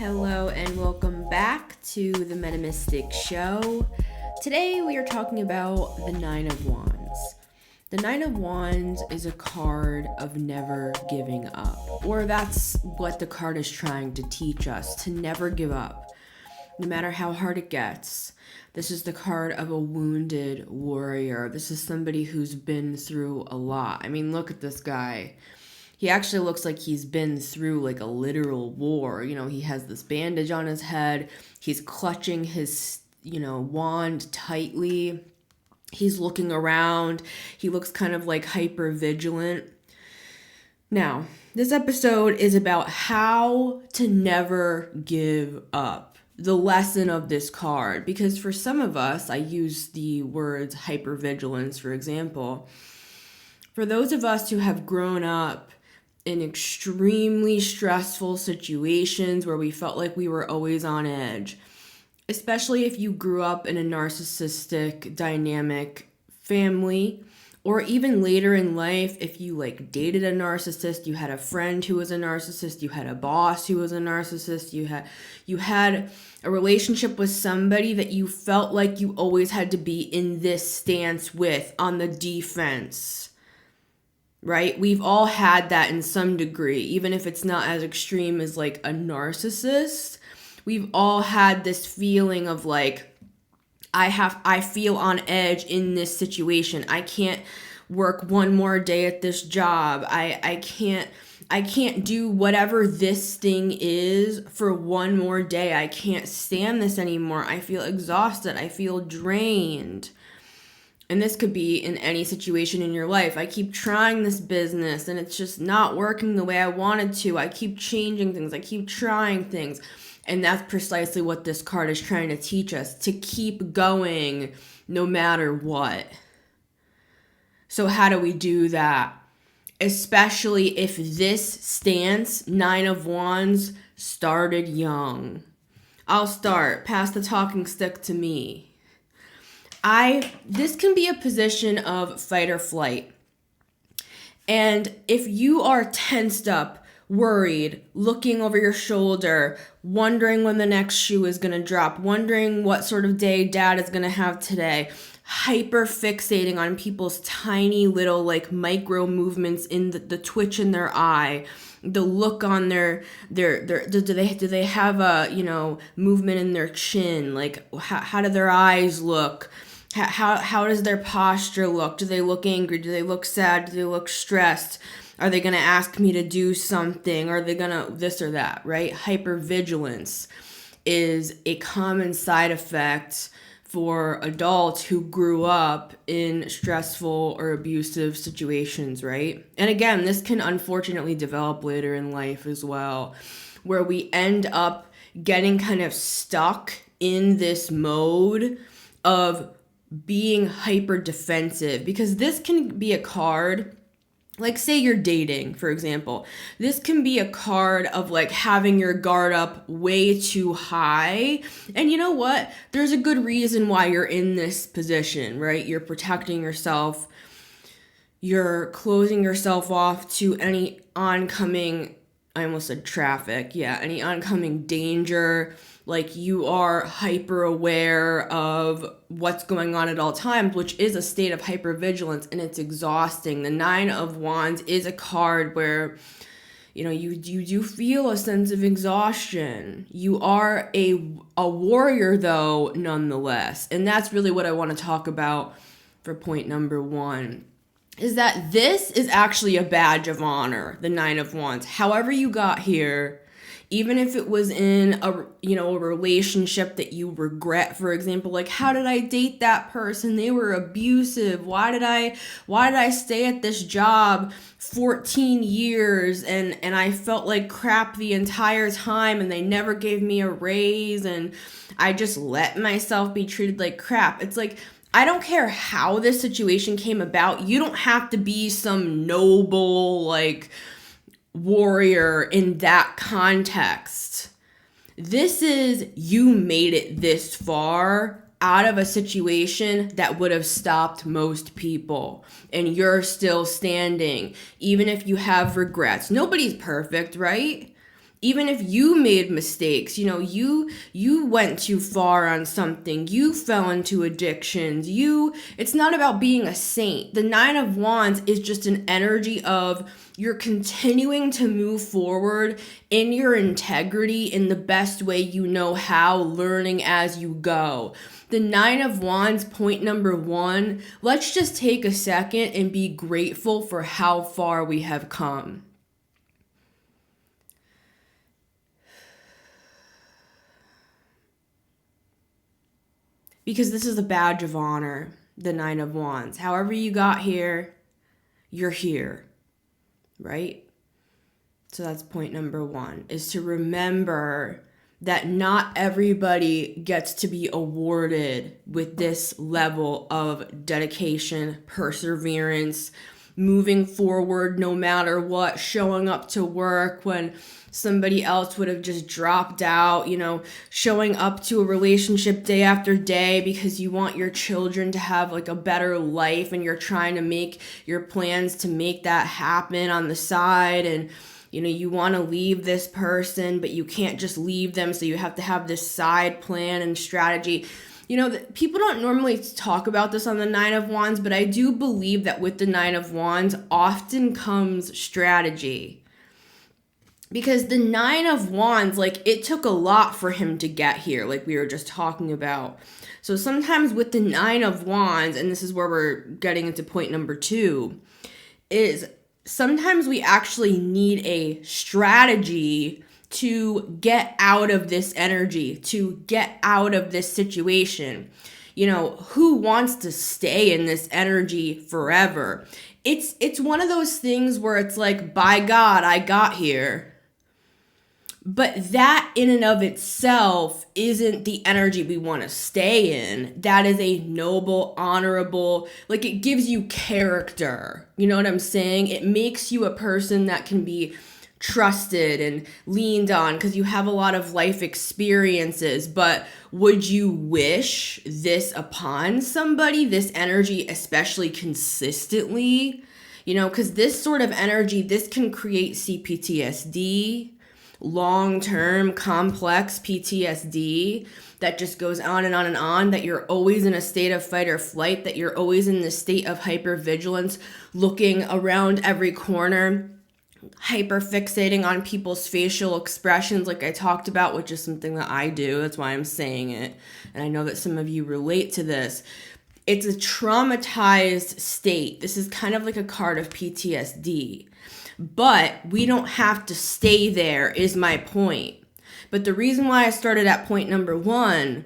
Hello and welcome back to the Metamystic Show. Today we are talking about the Nine of Wands. The Nine of Wands is a card of never giving up, or that's what the card is trying to teach us, to never give up, no matter how hard it gets. This is the card of a wounded warrior. This is somebody who's been through a lot. I mean, look at this guy. He actually looks like he's been through like a literal war. You know, he has this bandage on his head. He's clutching his, wand tightly. He's looking around. He looks kind of like hyper vigilant. Now, this episode is about how to never give up. The lesson of this card, because for some of us, I use the words hypervigilance, for example. For those of us who have grown up in extremely stressful situations where we felt like we were always on edge, especially if you grew up in a narcissistic, dynamic family, or even later in life, if you dated a narcissist, you had a friend who was a narcissist, you had a boss who was a narcissist, you had a relationship with somebody that you felt like you always had to be in this stance with, on the defense. Right? We've all had that in some degree, even if it's not as extreme as like a narcissist. We've all had this feeling of I feel on edge in this situation. I can't work one more day at this job. I can't do whatever this thing is for one more day. I can't stand this anymore. I feel exhausted. I feel drained. And this could be in any situation in your life. I keep trying this business and it's just not working the way I wanted to. I keep changing things. I keep trying things. And that's precisely what this card is trying to teach us, to keep going no matter what. So how do we do that? Especially if this stance, Nine of Wands, started young. I'll start. Pass the talking stick to me. This can be a position of fight or flight. And if you are tensed up, worried, looking over your shoulder, wondering when the next shoe is going to drop, wondering what sort of day dad is going to have today, hyper fixating on people's tiny little micro movements in the twitch in their eye, the look on their do they have a movement in their chin, how do their eyes look? How does their posture look? Do they look angry? Do they look sad? Do they look stressed? Are they going to ask me to do something? Are they going to this or that, right? Hypervigilance is a common side effect for adults who grew up in stressful or abusive situations, right? And again, this can unfortunately develop later in life as well, where we end up getting kind of stuck in this mode of being hyper defensive, because this can be a card, say you're dating, for example. This can be a card of having your guard up way too high. And you know what? There's a good reason why you're in this position, right? You're protecting yourself. You're closing yourself off to any oncoming, I almost said traffic. Yeah, any oncoming danger. You are hyper aware of what's going on at all times, which is a state of hypervigilance, and it's exhausting. The Nine of Wands is a card where, you do feel a sense of exhaustion. You are a warrior, though, nonetheless. And that's really what I want to talk about for point number one, is that this is actually a badge of honor, the Nine of Wands. However you got here, even if it was in a relationship that you regret, for example, how did I date that person? They were abusive. Why did I stay at this job 14 years and I felt like crap the entire time and they never gave me a raise and I just let myself be treated like crap. It's I don't care how this situation came about. You don't have to be some noble, warrior in that context. This is, you made it this far out of a situation that would have stopped most people, and you're still standing, even if you have regrets. Nobody's perfect, right? Even if you made mistakes, you went too far on something, you fell into addictions, it's not about being a saint. The Nine of Wands is just an energy of you're continuing to move forward in your integrity in the best way you know how, learning as you go. The Nine of Wands, point number 1, let's just take a second and be grateful for how far we have come. Because this is a badge of honor, the Nine of Wands. However you got here, you're here, right? So that's point number 1, is to remember that not everybody gets to be awarded with this level of dedication, perseverance, moving forward no matter what, showing up to work when somebody else would have just dropped out, showing up to a relationship day after day because you want your children to have like a better life and you're trying to make your plans to make that happen on the side. And you want to leave this person, but you can't just leave them, so you have to have this side plan and strategy. People don't normally talk about this on the Nine of Wands, but I do believe that with the Nine of Wands often comes strategy. Because the Nine of Wands, it took a lot for him to get here, like we were just talking about. So sometimes with the Nine of Wands, and this is where we're getting into point number 2, is sometimes we actually need a strategy to get out of this energy, to get out of this situation. Who wants to stay in this energy forever? It's one of those things where it's like, by God, I got here. But that in and of itself isn't the energy we want to stay in. That is a noble, honorable, it gives you character. You know what I'm saying? It makes you a person that can be trusted and leaned on because you have a lot of life experiences. But would you wish this upon somebody, this energy, especially consistently? Because this sort of energy, this can create CPTSD, long-term complex PTSD that just goes on and on and on, that you're always in a state of fight or flight, that you're always in this state of hypervigilance, looking around every corner, hyper fixating on people's facial expressions like I talked about, which is something that I do. That's why I'm saying it. And I know that some of you relate to this. It's a traumatized state. This is kind of like a card of PTSD. But we don't have to stay there, is my point. But the reason why I started at point number 1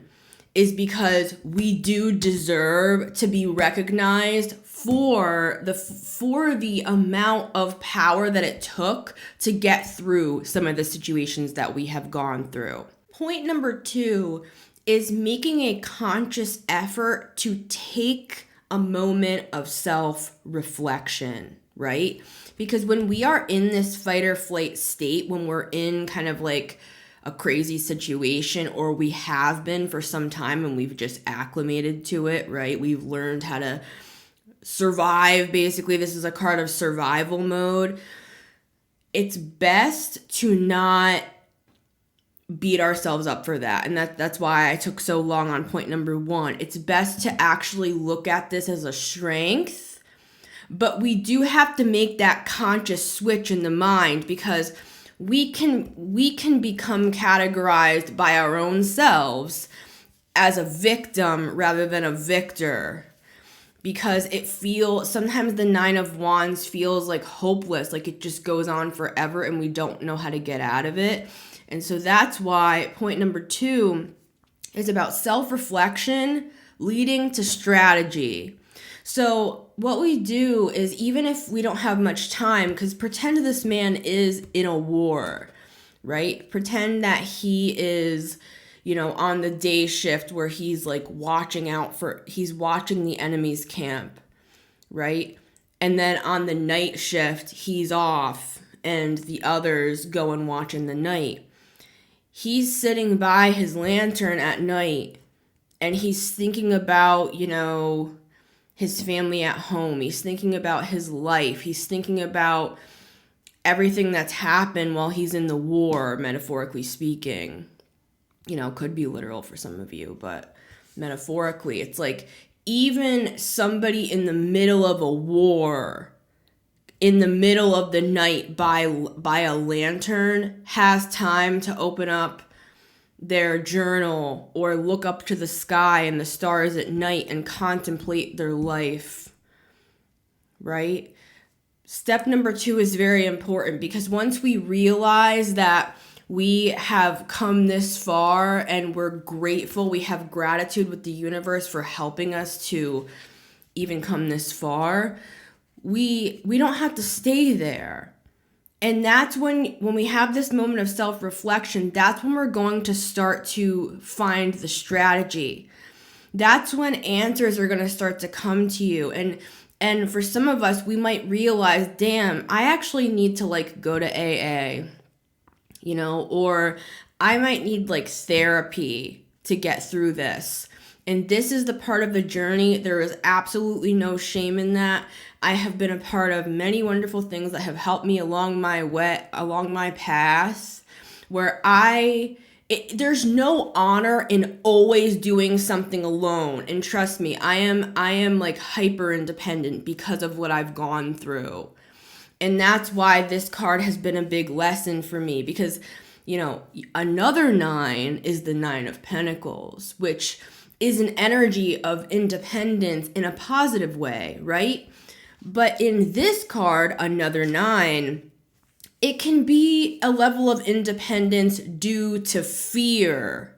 is because we do deserve to be recognized for the amount of power that it took to get through some of the situations that we have gone through. Point number 2 is making a conscious effort to take a moment of self-reflection, right? Because when we are in this fight or flight state, when we're in kind of like a crazy situation, or we have been for some time and we've just acclimated to it, right? We've learned how to survive. Basically, this is a card of survival mode. It's best to not beat ourselves up for that. And that's why I took so long on point number 1. It's best to actually look at this as a strength. But we do have to make that conscious switch in the mind, because we can become categorized by our own selves as a victim rather than a victor. Because sometimes the Nine of Wands feels like hopeless, like it just goes on forever and we don't know how to get out of it. And so that's why point number 2 is about self-reflection leading to strategy. So what we do is, even if we don't have much time, because pretend this man is in a war, right? Pretend that he is, on the day shift where he's he's watching the enemy's camp, right? And then on the night shift, he's off and the others go and watch in the night. He's sitting by his lantern at night and he's thinking about, his family at home. He's thinking about his life. He's thinking about everything that's happened while he's in the war, metaphorically speaking. Could be literal for some of you, but metaphorically, it's like even somebody in the middle of a war, in the middle of the night by a lantern, has time to open up their journal or look up to the sky and the stars at night and contemplate their life, right? Step number 2 is very important, because once we realize that we have come this far and we're grateful, we have gratitude with the universe for helping us to even come this far, we don't have to stay there. And that's when we have this moment of self-reflection, that's when we're going to start to find the strategy. That's when answers are going to start to come to you. And for some of us, we might realize, damn, I actually need to go to AA, or I might need therapy to get through this. And this is the part of the journey. There is absolutely no shame in that. I have been a part of many wonderful things that have helped me along my path, where there's no honor in always doing something alone. And trust me, I am hyper independent because of what I've gone through. And that's why this card has been a big lesson for me, because, another 9 is the 9 of Pentacles, which is an energy of independence in a positive way, right? But in this card, another 9, it can be a level of independence due to fear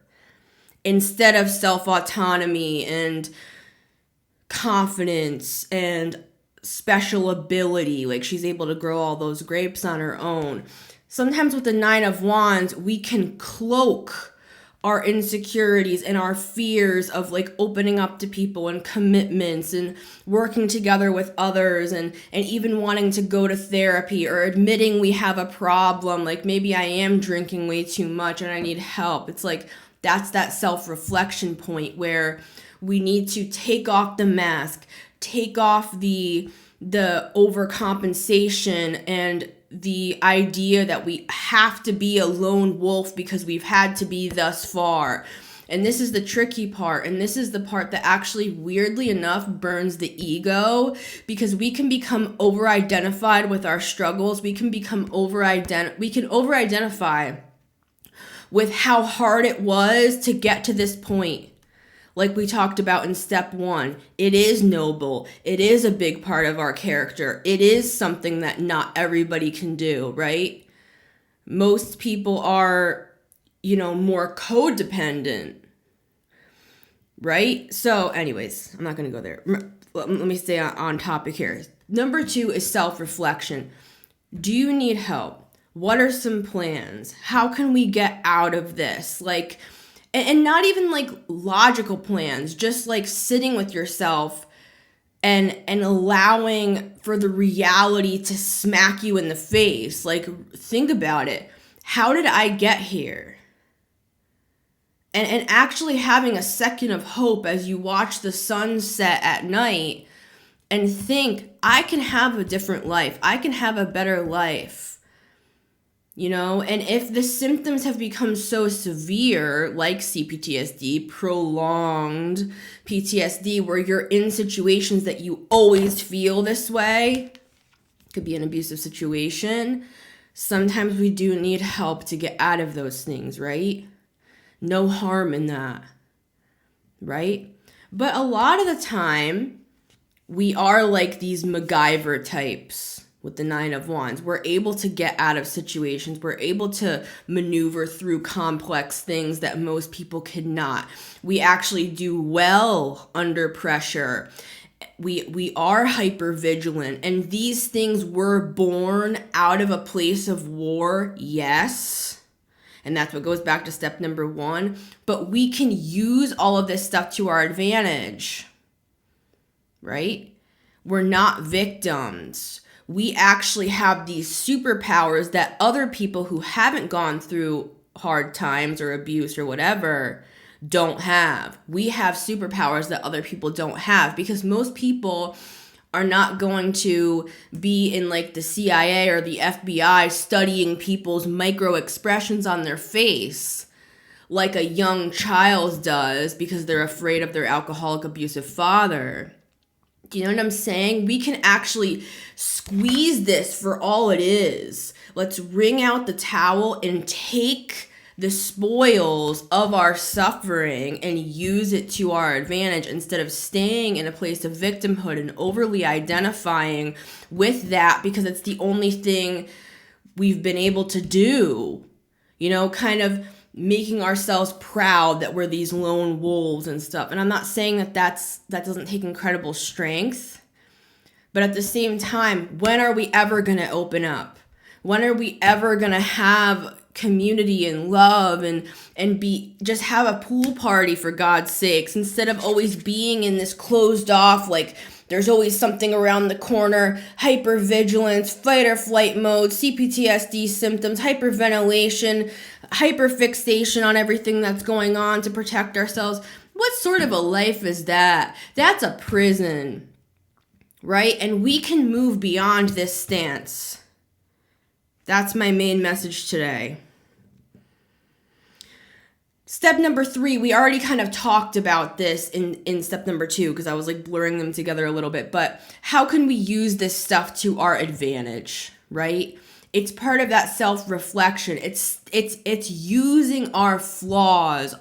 instead of self-autonomy and confidence and special ability. She's able to grow all those grapes on her own. Sometimes with the 9 of Wands, we can cloak our insecurities and our fears of opening up to people and commitments and working together with others and even wanting to go to therapy or admitting we have a problem. Maybe I am drinking way too much and I need help. It's that's that self-reflection point where we need to take off the mask, take off the overcompensation and the idea that we have to be a lone wolf because we've had to be thus far. And this is the tricky part. And this is the part that actually, weirdly enough, burns the ego, because we can become over-identified with our struggles. We can over-identify with how hard it was to get to this point. Like we talked about in step 1, it is noble. It is a big part of our character. It is something that not everybody can do, right? Most people are, more codependent, right? So anyways, I'm not going to go there. Let me stay on topic here. Number 2 is self-reflection. Do you need help? What are some plans? How can we get out of this? And not even logical plans, just sitting with yourself and allowing for the reality to smack you in the face. Think about it. How did I get here? And actually having a second of hope as you watch the sun set at night and think, I can have a different life. I can have a better life. And if the symptoms have become so severe, like CPTSD, prolonged PTSD, where you're in situations that you always feel this way, could be an abusive situation, sometimes we do need help to get out of those things, right? No harm in that, right? But a lot of the time, we are like these MacGyver types. With the 9 of Wands, we're able to get out of situations. We're able to maneuver through complex things that most people cannot. We actually do well under pressure. We are hyper vigilant, and these things were born out of a place of war, yes. And that's what goes back to step number 1. But we can use all of this stuff to our advantage, right? We're not victims. We actually have these superpowers that other people who haven't gone through hard times or abuse or whatever don't have. We have superpowers that other people don't have, because most people are not going to be in like the CIA or the FBI studying people's micro expressions on their face like a young child does because they're afraid of their alcoholic abusive father. Do you know what I'm saying? We can actually squeeze this for all it is. Let's wring out the towel and take the spoils of our suffering and use it to our advantage instead of staying in a place of victimhood and overly identifying with that because it's the only thing we've been able to do. You know, kind of making ourselves proud that we're these lone wolves and stuff. And I'm not saying that that doesn't take incredible strength, but at the same time, when are we ever going to open up? When are we ever going to have community and love and be just have a pool party, for God's sakes, instead of always being in this closed off, like there's always something around the corner, hypervigilance, fight or flight mode, CPTSD symptoms, hyperventilation, hyperfixation on everything that's going on to protect ourselves. What sort of a life is that? That's a prison, right? And we can move beyond this stance. That's my main message today. Step number 3, we already kind of talked about this in step number 2 because I was like blurring them together a little bit, but how can we use this stuff to our advantage, right? It's part of that self-reflection. It's using our flaws,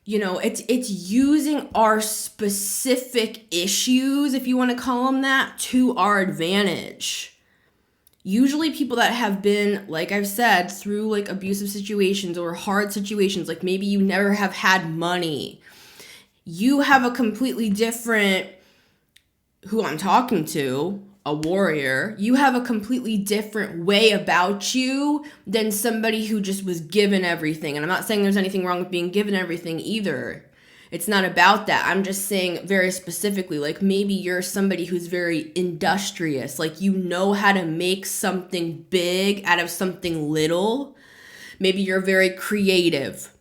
it's using our specific issues, if you want to call them that, to our advantage. Usually people that have been, like I've said, through like abusive situations or hard situations, like maybe you never have had money, you have a completely different, who I'm talking to, a warrior, you have a completely different way about you than somebody who just was given everything. And I'm not saying there's anything wrong with being given everything either. It's not about that. I'm just saying very specifically, like maybe you're somebody who's very industrious, like you know how to make something big out of something little. Maybe you're very creative,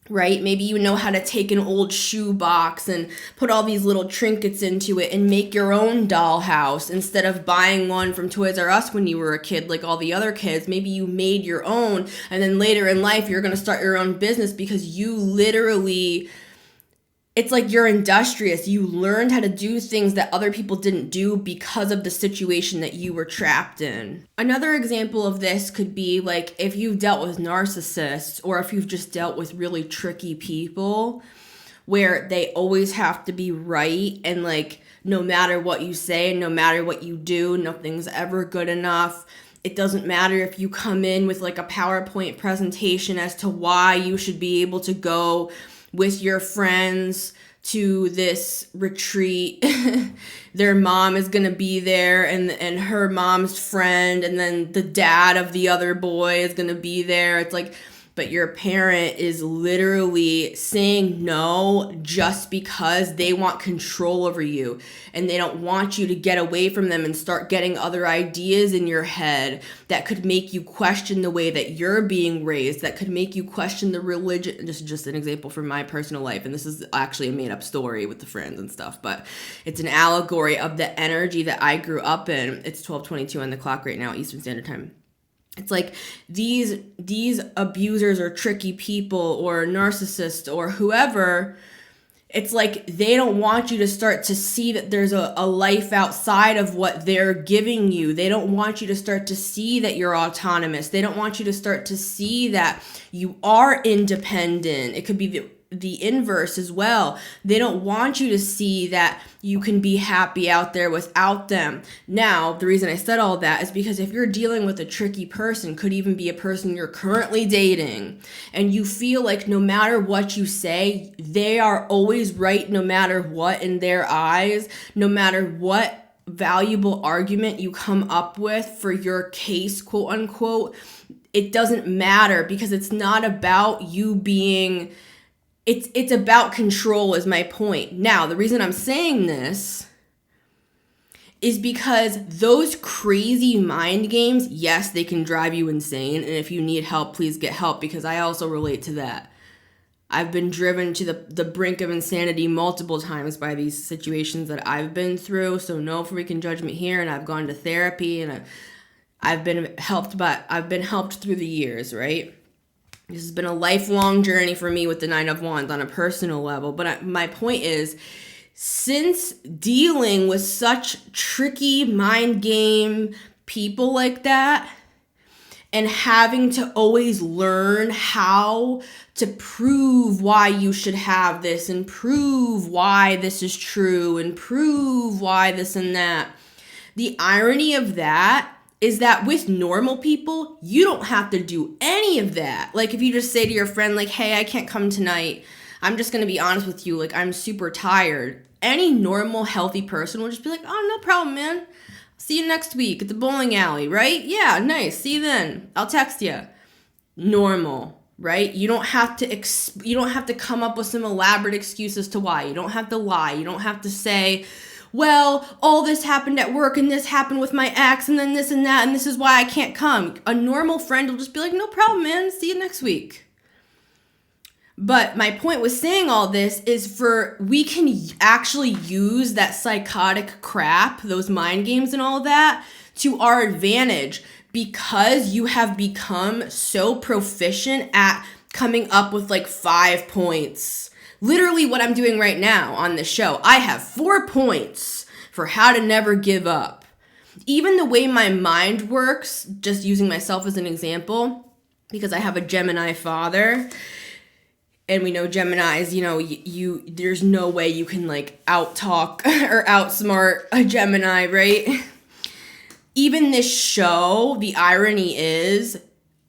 right? Maybe you know how to take an old shoebox and put all these little trinkets into it and make your own dollhouse instead of buying one from Toys R Us when you were a kid like all the other kids. Maybe you made your own, and then later in life you're going to start your own business because you literally... It's like you're industrious. You learned how to do things that other people didn't do because of the situation that you were trapped in. Another example of this could be like if you've dealt with narcissists or if you've just dealt with really tricky people where they always have to be right and like no matter what you say, no matter what you do, nothing's ever good enough. It doesn't matter if you come in with like a PowerPoint presentation as to why you should be able to go with your friends to this retreat. Their mom is going to be there and her mom's friend and then the dad of the other boy is going to be there. It's like, but your parent is literally saying no just because they want control over you and they don't want you to get away from them and start getting other ideas in your head that could make you question the way that you're being raised, that could make you question the religion. This is just an example from my personal life, and this is actually a made-up story with the friends and stuff, but it's an allegory of the energy that I grew up in. It's 12:22 on the clock right now, Eastern Standard Time. It's like these abusers or tricky people or narcissists or whoever, it's like they don't want you to start to see that there's a life outside of what they're giving you. They don't want you to start to see that you're autonomous. They don't want you to start to see that you are independent. It could be the inverse as well. They don't want you to see that you can be happy out there without them. Now, the reason I said all that is because if you're dealing with a tricky person, could even be a person you're currently dating, and you feel like no matter what you say, they are always right no matter what in their eyes, no matter what valuable argument you come up with for your case, quote unquote, it doesn't matter because it's not about you being... It's about control is my point. Now, the reason I'm saying this is because those crazy mind games, yes, they can drive you insane. And if you need help, please get help because I also relate to that. I've been driven to the brink of insanity multiple times by these situations that I've been through. So no freaking judgment here. And I've gone to therapy, and I've been helped through the years, right? This has been a lifelong journey for me with the Nine of Wands on a personal level. But my point is, since dealing with such tricky mind game people like that, and having to always learn how to prove why you should have this, and prove why this is true, and prove why this and that, the irony of that is that with normal people, you don't have to do any of that. Like, if you just say to your friend, like, hey, I can't come tonight. I'm just going to be honest with you. Like, I'm super tired. Any normal, healthy person will just be like, oh, no problem, man. See you next week at the bowling alley, right? Yeah, nice. See you then. I'll text you. Normal, right? You don't have to come up with some elaborate excuse as to why. You don't have to lie. You don't have to say, well, all this happened at work, and this happened with my ex, and then this and that, and this is why I can't come. A normal friend will just be like, no problem, man. See you next week. But my point with saying all this is we can actually use that psychotic crap, those mind games and all that, to our advantage, because you have become so proficient at coming up with like 5 points. Literally what I'm doing right now on this show. I have 4 points for how to never give up. Even the way my mind works, just using myself as an example, because I have a Gemini father. And we know Geminis, you there's no way you can like out-talk or outsmart a Gemini, right? Even this show, the irony is,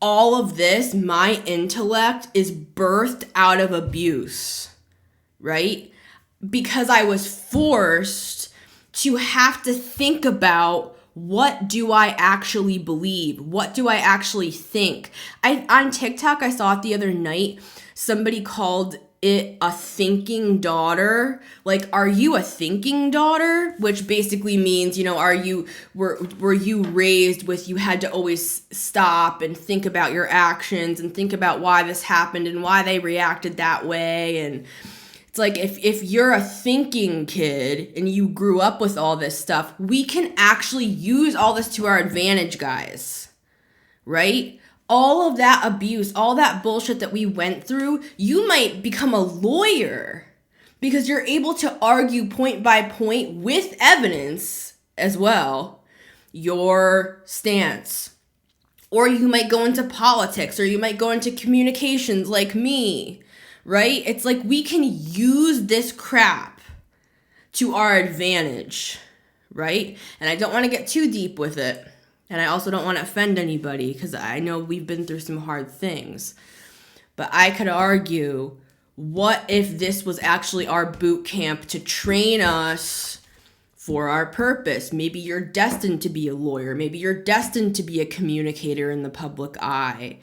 all of this, my intellect is birthed out of abuse, right? Because I was forced to have to think about, what do I actually believe? What do I actually think? On TikTok, I saw it the other night. Somebody called it a thinking daughter. Like, are you a thinking daughter? Which basically means, were you raised with, you had to always stop and think about your actions and think about why this happened and why they reacted that way. And it's like, if you're a thinking kid and you grew up with all this stuff, we can actually use all this to our advantage, guys. Right? All of that abuse, all that bullshit that we went through, you might become a lawyer because you're able to argue point by point with evidence as well, your stance. Or you might go into politics, or you might go into communications like me, right? It's like we can use this crap to our advantage, right? And I don't want to get too deep with it. And I also don't want to offend anybody because I know we've been through some hard things. But I could argue, what if this was actually our boot camp to train us for our purpose? Maybe you're destined to be a lawyer. Maybe you're destined to be a communicator in the public eye.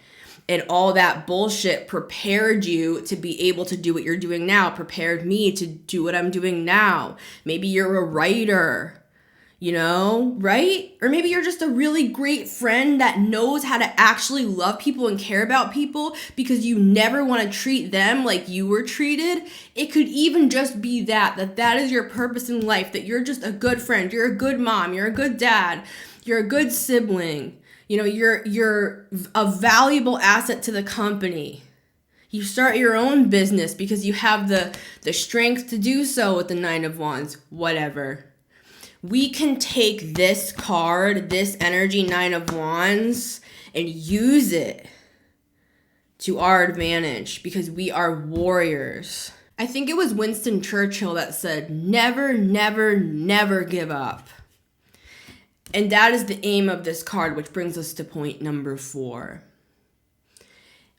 And all that bullshit prepared you to be able to do what you're doing now, prepared me to do what I'm doing now. Maybe you're a writer. Right? Or maybe you're just a really great friend that knows how to actually love people and care about people because you never want to treat them like you were treated. It could even just be that is your purpose in life, that you're just a good friend, you're a good mom, you're a good dad, you're a good sibling. You're a valuable asset to the company. You start your own business because you have the strength to do so with the Nine of Wands, whatever. We can take this card, this energy, Nine of Wands, and use it to our advantage because we are warriors. I think it was Winston Churchill that said, never, never, never give up. And that is the aim of this card, which brings us to point number 4.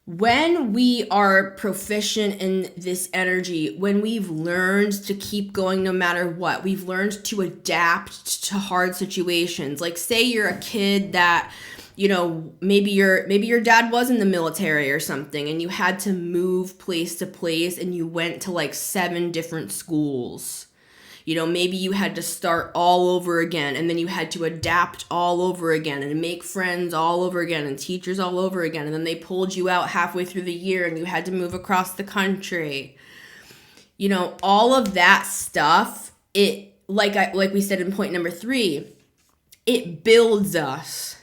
When we are proficient in this energy, when we've learned to keep going no matter what, we've learned to adapt to hard situations. Like, say you're a kid that, maybe your dad was in the military or something, and you had to move place to place, and you went to like 7 different schools. You know, maybe you had to start all over again, and then you had to adapt all over again and make friends all over again and teachers all over again. And then they pulled you out halfway through the year and you had to move across the country. You know, all of that stuff, it, like we said in point number 3, it builds us.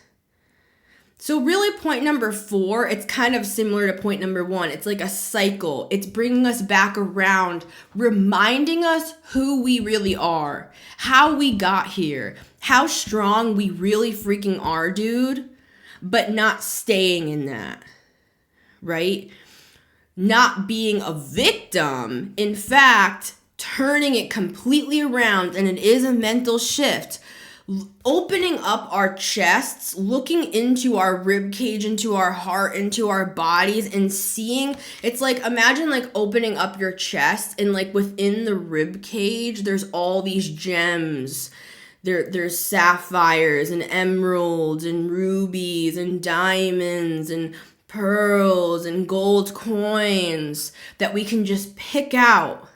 So really point number 4, it's kind of similar to point number 1. It's like a cycle. It's bringing us back around, reminding us who we really are, how we got here, how strong we really freaking are, dude, but not staying in that, right? Not being a victim. In fact, turning it completely around, and it is a mental shift. Opening up our chests, looking into our rib cage, into our heart, into our bodies, and seeing, it's like, imagine like opening up your chest and like within the rib cage, there's all these gems. There's sapphires and emeralds and rubies and diamonds and pearls and gold coins that we can just pick out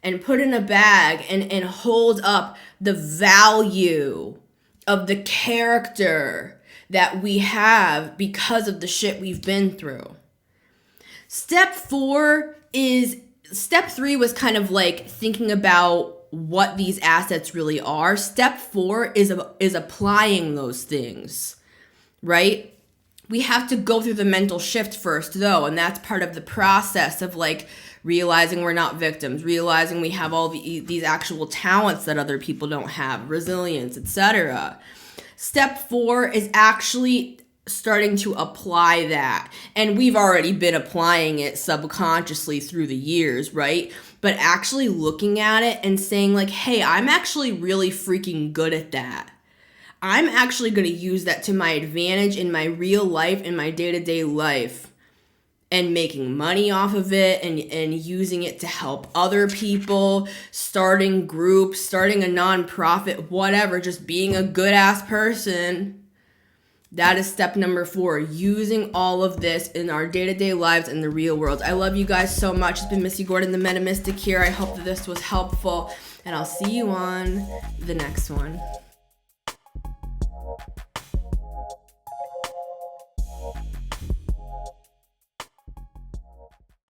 and put in a bag and hold up the value of the character that we have because of the shit we've been through. Step 3 was kind of like thinking about what these assets really are. Step 4 is applying those things, right? We have to go through the mental shift first, though, and that's part of the process of like realizing we're not victims, realizing we have all these actual talents that other people don't have, resilience, etc. Step 4 is actually starting to apply that. And we've already been applying it subconsciously through the years, right? But actually looking at it and saying like, hey, I'm actually really freaking good at that. I'm actually going to use that to my advantage in my real life, in my day-to-day life, and making money off of it and using it to help other people, starting groups, starting a nonprofit, whatever, just being a good-ass person. That is step number 4, using all of this in our day-to-day lives in the real world. I love you guys so much. It's been Missy Gordon, the Meta Mystic here. I hope that this was helpful, and I'll see you on the next one.